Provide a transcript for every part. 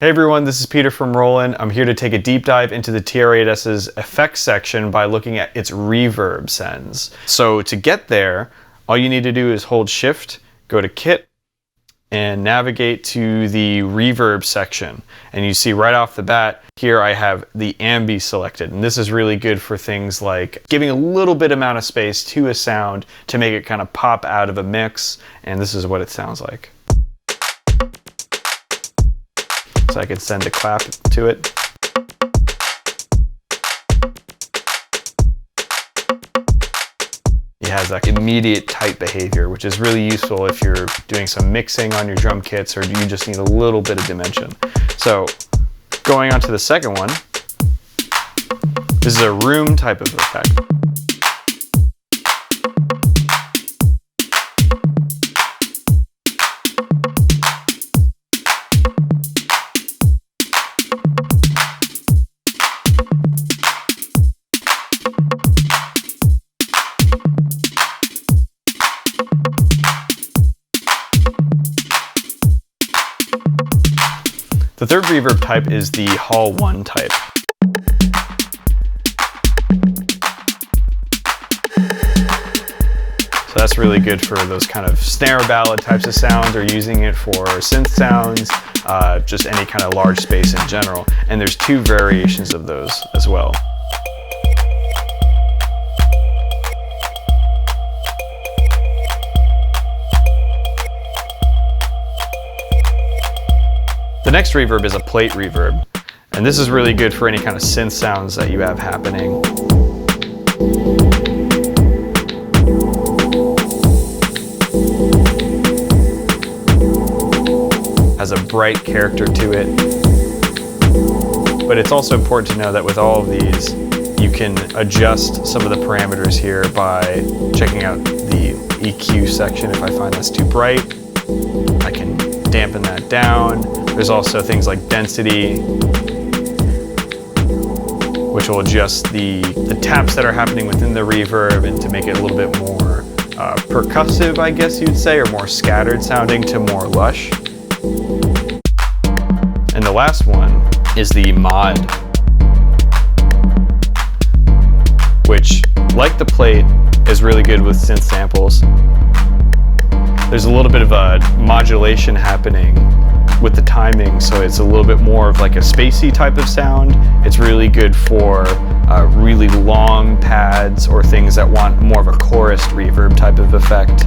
Hey everyone, this is Peter from Roland. I'm here to take a deep dive into the TR-8S's effects section by looking at its reverb sends. So to get there, all you need to do is hold Shift, go to Kit, and navigate to the reverb section. And you see right off the bat, here I have the ambi selected. And this is really good for things like giving a little bit amount of space to a sound to make it kind of pop out of a mix. And this is what it sounds like. So I could send a clap to it. It has like immediate tight behavior, which is really useful if you're doing some mixing on your drum kits or you just need a little bit of dimension. So going on to the second one, this is a room type of effect. The third reverb type is the Hall 1 type. So that's really good for those kind of snare ballad types of sounds, or using it for synth sounds, just any kind of large space in general. And there's two variations of those as well. The next reverb is a plate reverb, and this is really good for any kind of synth sounds that you have happening. Has a bright character to it, but it's also important to know that with all of these, you can adjust some of the parameters here by checking out the EQ section. If I find that's too bright, I can dampen that down. There's also things like density, which will adjust the taps that are happening within the reverb and to make it a little bit more percussive, I guess you'd say, or more scattered sounding to more lush. And the last one is the mod, which, like the plate, is really good with synth samples. There's a little bit of a modulation happening with the timing, so it's a little bit more of like a spacey type of sound. It's really good for really long pads or things that want more of a chorused reverb type of effect.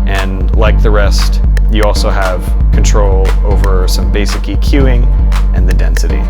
And like the rest, you also have control over some basic EQing and the density.